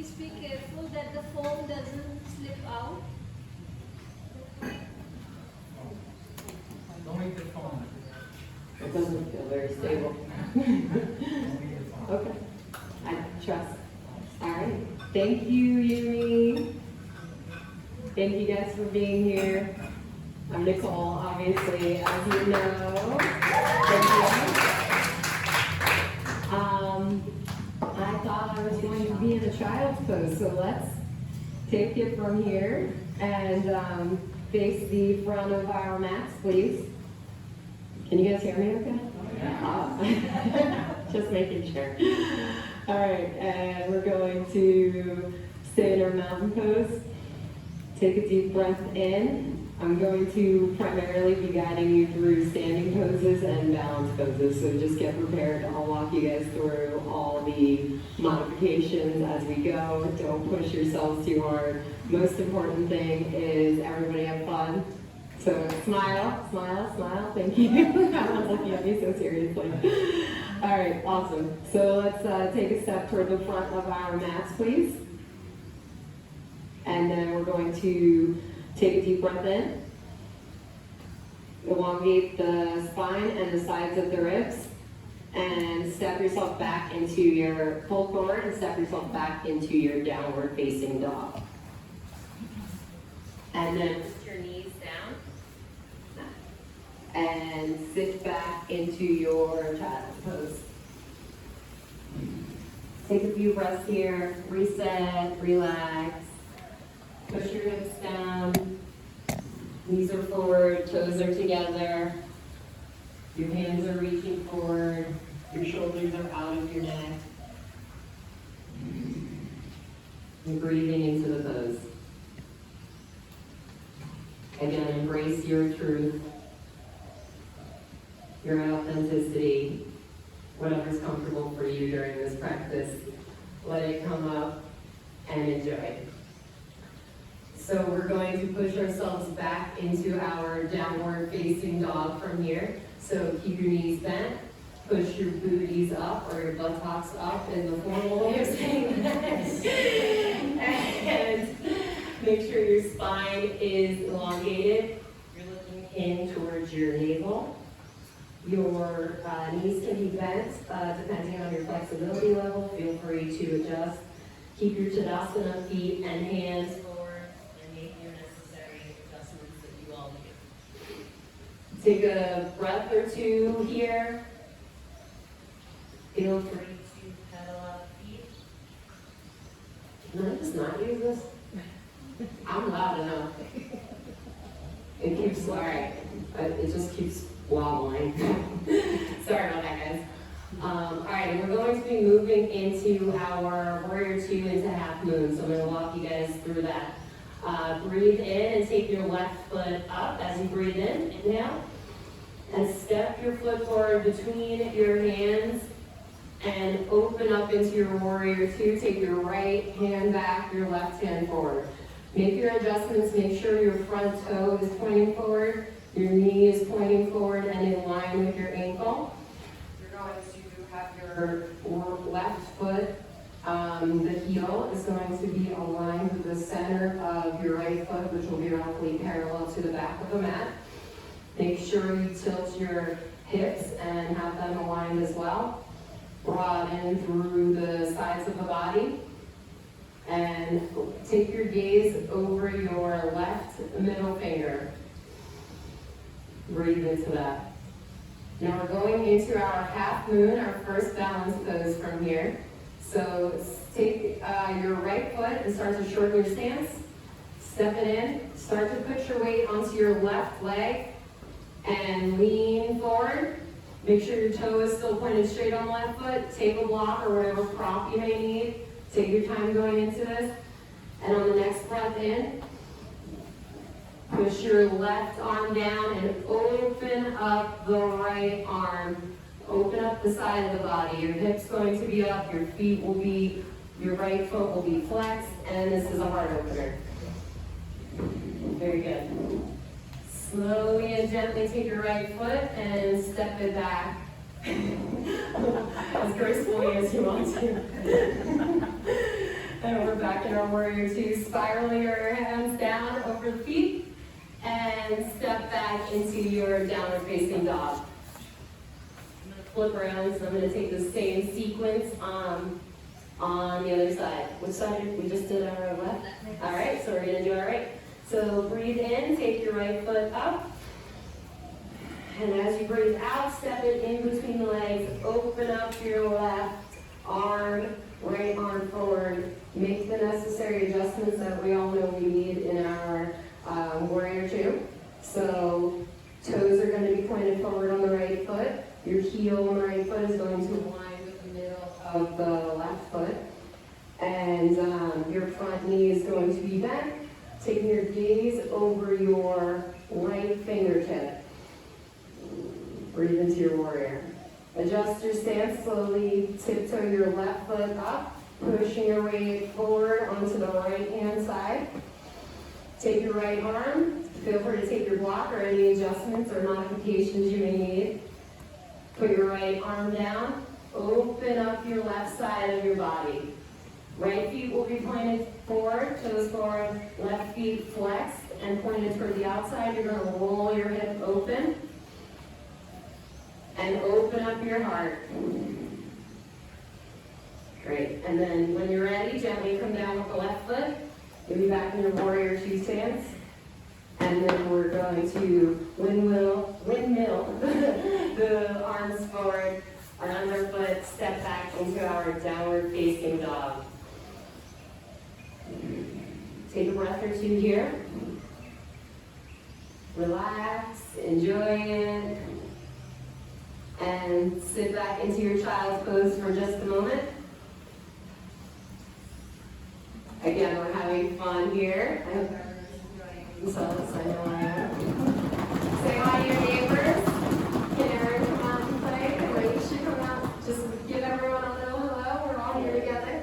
please be careful that the foam doesn't slip out. Don't eat the foam. It doesn't feel very stable. Okay, I trust. All right, thank you, Yumi. Thank you guys for being here. I'm Nicole, obviously, as you know. Thank you. I thought I was going to be in a child's pose, so let's take it from here and face the front of our mats, please. Can you guys hear me okay? Yeah. Just making sure. All right, and we're going to stay in our mountain pose. Take a deep breath in. I'm going to primarily be guiding you through standing poses and balance poses, so just get prepared. I'll walk you guys through all the modifications as we go. Don't push yourselves too hard. Most important thing is everybody have fun. So smile, smile, smile. Thank you. Everyone's looking at me so seriously. All right, awesome. So let's take a step toward the front of our mats, please. And then we're going to take a deep breath in. Elongate the spine and the sides of the ribs. And step yourself back into your, pull forward and step yourself back into your downward facing dog. And then put your knees down. And sit back into your child's pose. Take a few breaths here, reset, relax. Push your hips down, knees are forward, toes are together, your hands are reaching forward, your shoulders are out of your neck. And breathing into the pose. Again, embrace your truth, your authenticity, whatever's comfortable for you during this practice. Let it come up and enjoy. So we're going to push ourselves back into our downward facing dog from here. So keep your knees bent, push your booties up or your buttocks up in the formal way of saying that. And make sure your spine is elongated. You're looking in towards your navel. Your knees can be bent depending on your flexibility level. Feel free to adjust. Keep your Tadasana feet and hands forward and make your necessary adjustments that you all do. Take a breath or two here. Feel free to pedal out feet. Can I just not use this? I'm loud enough. It keeps, all right, it just keeps wobbling. Sorry about that, guys. All right, we're going to be moving into our Warrior 2 into Half Moon, so I'm going to walk you guys through that. Breathe in and take your left foot up as you breathe in. Inhale. And step your foot forward between your hands and open up into your Warrior 2. Take your right hand back, your left hand forward. Make your adjustments. Make sure your front toe is pointing forward. Your knee is pointing forward and in line with your ankle. You're going to have your left foot, the heel is going to be aligned with the center of your right foot, which will be roughly parallel to the back of the mat. Make sure you tilt your hips and have them aligned as well. Broaden through the sides of the body. And take your gaze over your left middle finger. Breathe into that. Now we're going into our half moon, our first balance pose from here. So take your right foot and start to shorten your stance. Step it in. Start to put your weight onto your left leg and lean forward. Make sure your toe is still pointed straight on the left foot. Take a block or whatever prop you may need. Take your time going into this. And on the next breath in, push your left arm down and open up the right arm. Open up the side of the body. Your hips going to be up, your feet will be, your right foot will be flexed, and this is a heart opener. Very good. Slowly and gently take your right foot and step it back. As gracefully as you want to. And we're back. in our warrior two, spiral your hands down over the feet and step back into your downward facing dog. I'm going to flip around, so I'm going to take the same sequence on the other side. Which side? We just did our left? All right, so we're going to do our right. So breathe in, take your right foot up. And as you breathe out, step it in between the legs, open up your left arm, right arm forward. Make the necessary adjustments that we all know we need in our warrior two. So toes are going to be pointed forward on the right foot. Your heel on the right foot is going to align with the middle of the left foot. And your front knee is going to be bent, taking your gaze over your right fingertip. Breathe into your warrior. Adjust your stance slowly. Tiptoe your left foot up, pushing your weight forward onto the right hand side. Take your right arm. Feel free to take your block or any adjustments or modifications you may need. Put your right arm down. Open up your left side of your body. Right feet will be pointed forward, toes forward, left feet flexed and pointed toward the outside. You're going to roll your hip open. And open up your heart. Great. And then when you're ready, gently come down with the left foot. You'll be back in your warrior two stance. And then we're going to windmill the arms forward, our underfoot, step back into our downward facing dog. Take a breath or two here. Relax, enjoy it. And sit back into your child's pose for just a moment. Again, we're having fun here. I hope everyone's enjoying themselves. I know I am. Say hi to your neighbors. Can Aaron come out and play? And Raisha come out. Just give everyone a little hello. We're all here together.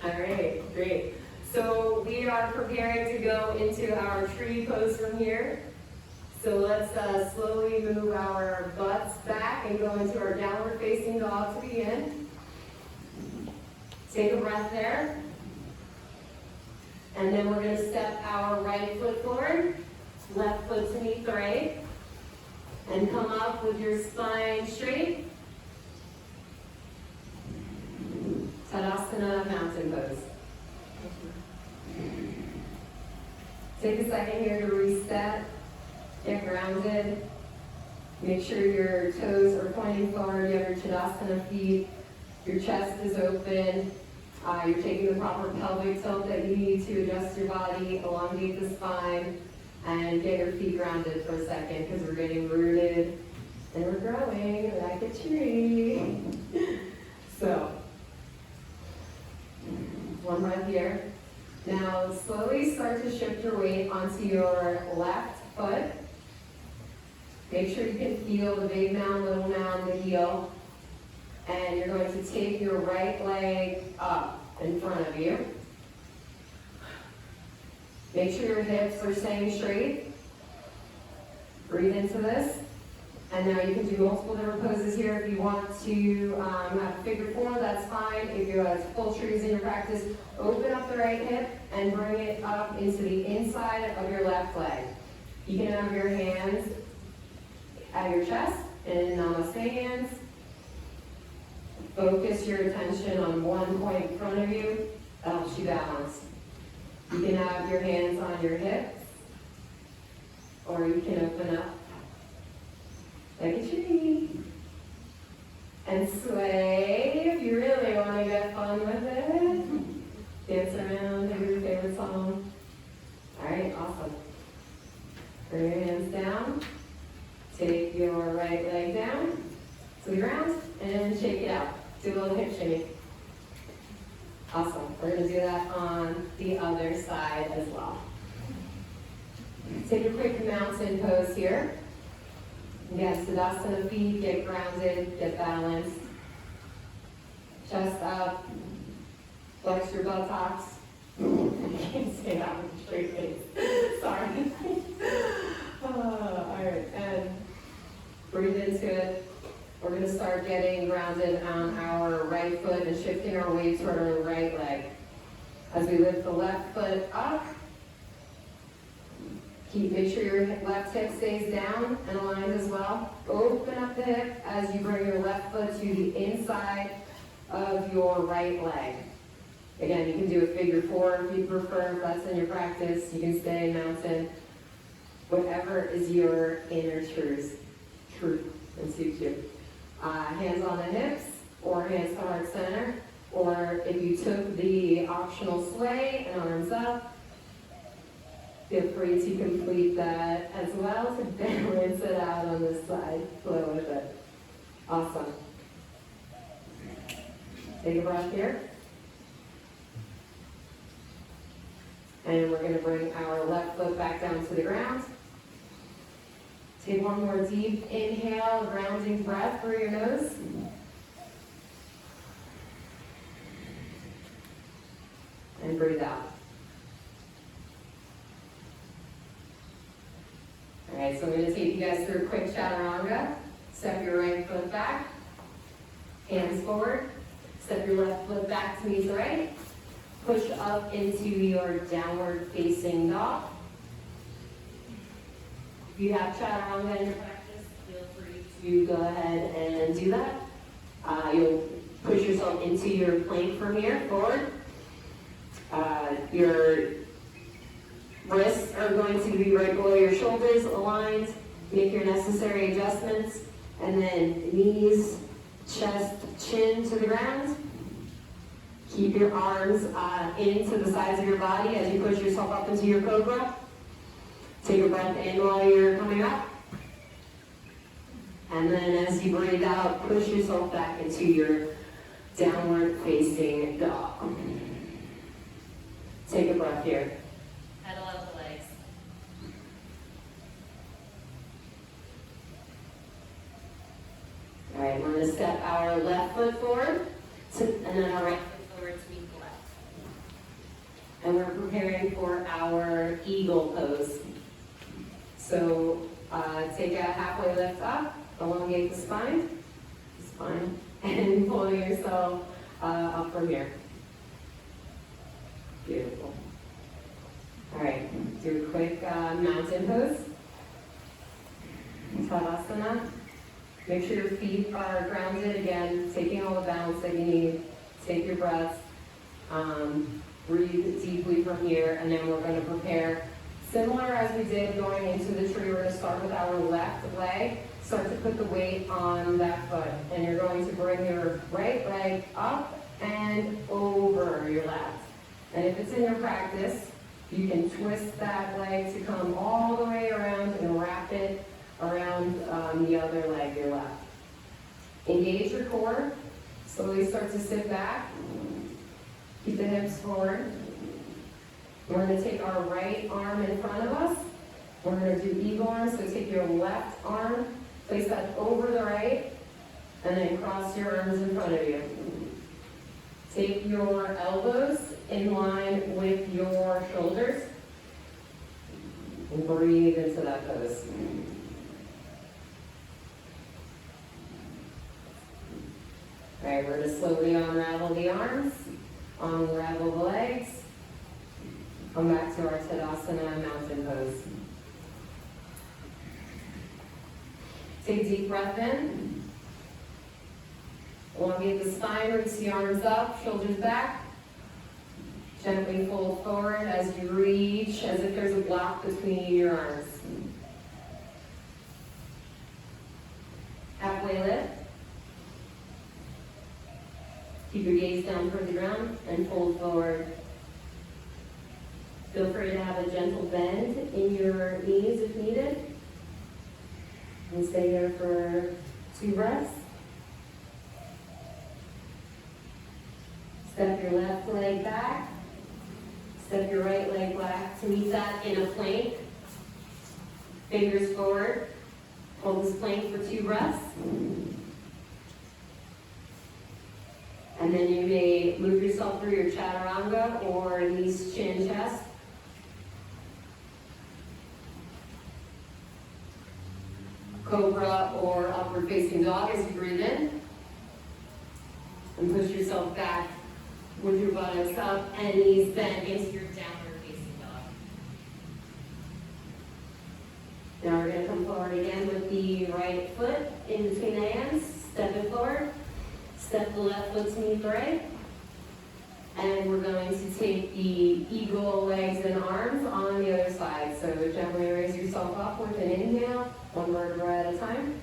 All right, great. So we are preparing to go into our tree pose from here. So let's slowly move our butts back and go into our downward facing dog to begin. Take a breath there. And then we're going to step our right foot forward, left foot to meet the right. And come up with your spine straight. Tadasana mountain pose. Take a second here to reset. Get grounded. Make sure your toes are pointing forward. You have your Tadasana feet. Your chest is open. You're taking the proper pelvic tilt that you need to adjust your body, elongate the spine, and get your feet grounded for a second because we're getting rooted and we're growing like a tree. So, one breath here. Now slowly start to shift your weight onto your left foot. Make sure you can feel the big mound, little mound, the heel. And you're going to take your right leg up in front of you. Make sure your hips are staying straight. Breathe into this. And now you can do multiple different poses here. If you want to have a figure four, that's fine. If you have full trees in your practice, open up the right hip and bring it up into the inside of your left leg. You can have your hands at your chest in namaste hands. Focus your attention on one point in front of you. That helps you balance. You can have your hands on your hips, or you can open up like a tree and sway if you really want to get fun with it. Dance around, maybe your favorite song. All right, awesome. Bring your hands down. Take your right leg down to the ground and shake it out. Do a little hip shake. Awesome. We're going to do that on the other side as well. Take a quick mountain pose here. Again, Tadasana feet, get grounded, get balanced. Chest up, flex your buttocks. I can't say that with a straight face. Sorry. All right, and breathe into it. we're going to start getting grounded on our right foot and shifting our weight toward our right leg. As we lift the left foot up, make sure your left hip stays down and aligned as well. Open up the hip as you bring your left foot to the inside of your right leg. Again, you can do a figure four if you prefer, if that's in your practice. You can stay in mountain. Whatever is your inner truth and suits you. Hands on the hips or hands to heart center. Or if you took the optional sway and arms up, feel free to complete that as well to balance it out on this side. Flow with it. Awesome. Take a breath here. And we're going to bring our left foot back down to the ground. Take one more deep inhale, grounding breath through your nose. And breathe out. All right, so I'm going to take you guys through a quick chaturanga. Step your right foot back, hands forward. Step your left foot back to meet the right. Push up into your downward facing dog. If you have chaturanga in your practice, feel free to go ahead and do that. You'll push yourself into your plank from here, forward. Your wrists are going to be right below your shoulders, aligned. Make your necessary adjustments. And then knees, chest, chin to the ground. Keep your arms into the sides of your body as you push yourself up into your cobra. Take a breath in while you're coming up. And then as you breathe out, push yourself back into your downward facing dog. Take a breath here. Pedal out the legs. All right, we're going to step our left foot forward, and then our right foot forward to meet the left. And we're preparing for our eagle pose. So take a halfway lift up, elongate the spine, and pull yourself up from here. Beautiful. All right, do a quick mountain pose. Tadasana. Make sure your feet are grounded. Again, taking all the balance that you need. Take your breaths. Breathe deeply from here, and then we're going to prepare similar as we did going into the tree. We're going to start with our left leg. Start to put the weight on that foot, and you're going to bring your right leg up and over your left. And if it's in your practice, you can twist that leg to come all the way around and wrap it around the other leg, your left. Engage your core. Slowly start to sit back. Keep the hips forward. We're going to take our right arm in front of us. We're going to do eagle arms. So take your left arm, place that over the right, and then cross your arms in front of you. Take your elbows in line with your shoulders. And breathe into that pose. All right, we're going to slowly unravel the arms, unravel the legs. Come back to our Tadasana mountain pose. Take a deep breath in. Elongate the spine, reach the arms up, shoulders back. Gently fold forward as you reach, as if there's a block between your arms. Halfway lift. Keep your gaze down toward the ground and fold forward. Feel free to have a gentle bend in your knees if needed. And stay there for 2 breaths. Step your left leg back. Step your right leg back to meet that in a plank. Fingers forward. Hold this plank for 2 breaths. And then you may move yourself through your chaturanga or knees, chin, chest. cobra or upward facing dog as you breathe in. And push yourself back with your buttocks up and knees bent into your downward facing dog. Now we're going to come forward again with the right foot in between the hands. Step it forward. Step the left foot to meet the right. And we're going to take the eagle legs and arms on the other side. So gently raise yourself up with an inhale, one vertebra at a time.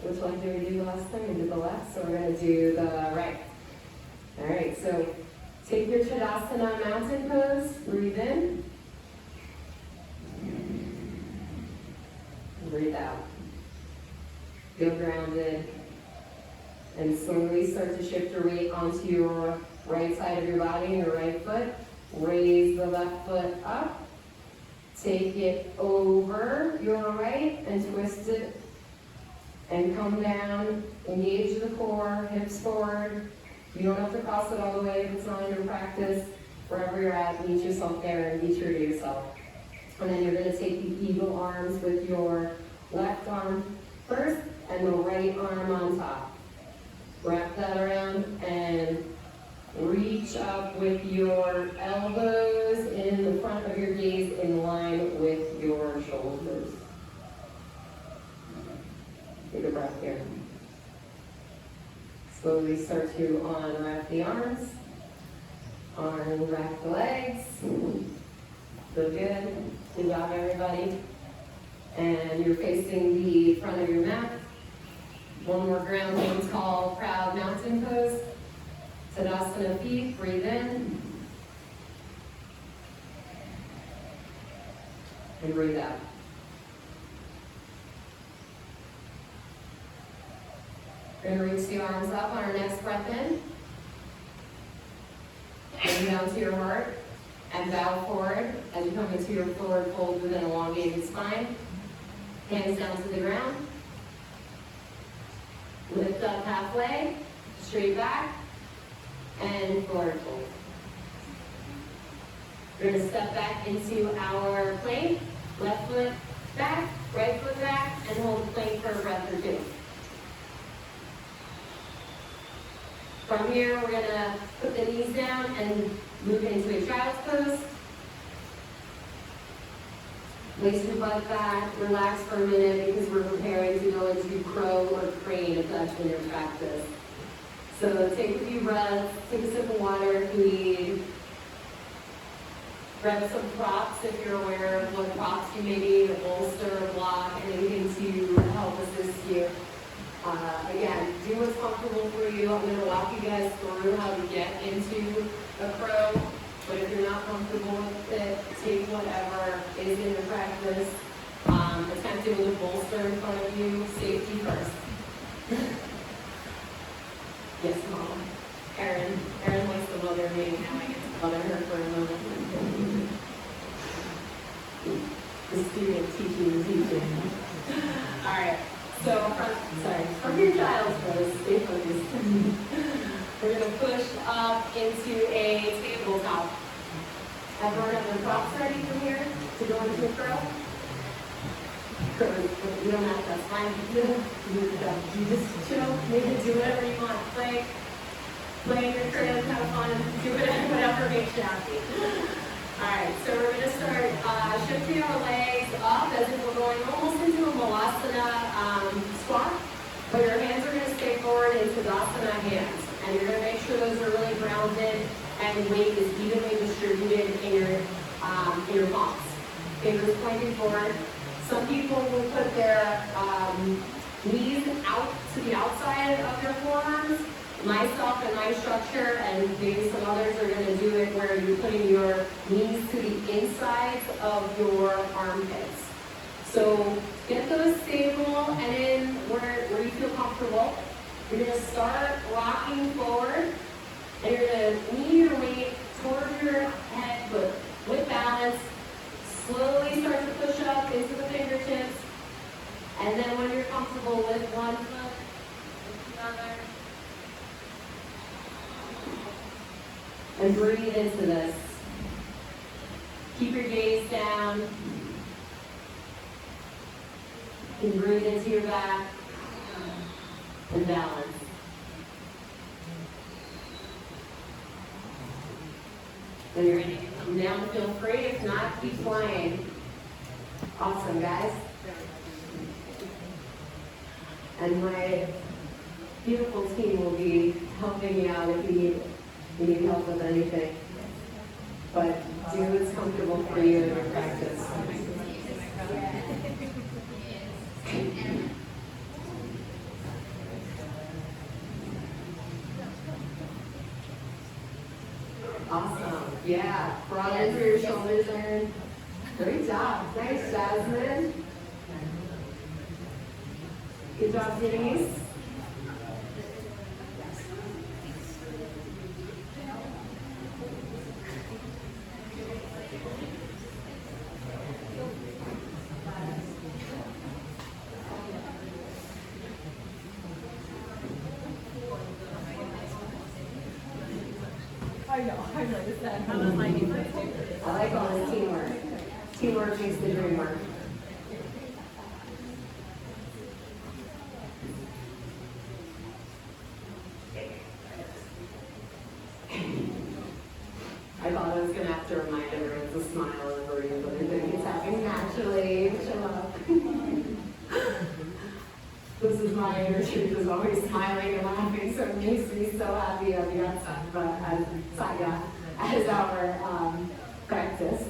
Which one did we do last time? We did the left, so we're going to do the right. All right, so take your Tadasana mountain pose, breathe in. Breathe out. Feel grounded. And slowly start to shift your weight onto your right side of your body, your right foot. Raise the left foot up. Take it over your right and twist it. And come down, engage the core, hips forward. You don't have to cross it all the way if it's not in your practice. Wherever you're at, meet yourself there and be true to yourself. And then you're going to take the eagle arms with your left arm first and the right arm on top. Wrap that around and reach up with your elbows in the front of your gaze in line with your shoulders. Take a breath here. Slowly start to unwrap the arms, unwrap the legs. Feel good. Good job, everybody. And you're facing the front of your mat. One more grounding, tall, proud mountain pose. Tadasana feet, breathe in. And breathe out. We're going to reach the arms up on our next breath in. Bring down to your heart and bow forward as you come into your forward fold with an elongated spine. Hands down to the ground. Lift up halfway, straight back, and forward fold. We're going to step back into our plank. Left foot back, right foot back, and hold the plank for a breath or two. From here, we're going to put the knees down and move into a child's pose. Place your butt back, relax for a minute because we're preparing to go into crow or crane if that's in your practice. So take a few breaths, take a sip of water if you need. Grab some props if you're aware of what props you may need, a bolster, a block, anything to help assist you. Again, do what's comfortable for you. I'm going to walk you guys through how to get into a crow. But if you're not comfortable with it, take whatever is in the practice. Attempt it with a bolster in front of you. Safety first. Yes, Mom. Erin likes to mother me. Now I get to mother her for a moment. The student teaching the teacher. All right. So, from your child's pose, stay focused. We're going to push up into a tabletop. Everyone have their props ready from here to go into a curl? You don't have to, that's fine. You just chill, maybe do whatever you want. Play in your crib, have fun, do whatever makes you happy. Alright, so we're going to start shifting our legs up as if we're going almost into a malasana squat. But your hands are going to stay forward in Tadasana hands. And you're going to make sure those are really grounded and weight is evenly distributed in your palms. Fingers pointing forward. Some people will put their knees out to the outside of their forearms. Myself and my structure, and maybe some others are going to do it where you're putting your knees to the insides of your armpits. So get those stable and in where you feel comfortable. You're going to start rocking forward, and you're going to lean your weight toward your head, but with balance. Slowly start to push up into the fingertips, and then when you're comfortable, lift one foot, lift the other. And breathe into this. Keep your gaze down. You can breathe into your back and balance. When you're down, feel free. If not, keep flying. Awesome, guys. And my beautiful team will be helping you out if you need help with anything. But do what's comfortable for you in your practice. Awesome. Yeah. Broaden through your shoulders, Erin. Great job. Nice, Jasmine. Good job, Denise. I noticed that. How does my difference? I like all this teamwork. Teamwork makes the dream work. I thought I was going to have to remind everyone to smile over you, but I think it's happening naturally. Chill out. This is my inner truth, is always smiling and laughing, so it makes me so happy on the outside. But as Saya, as our practice,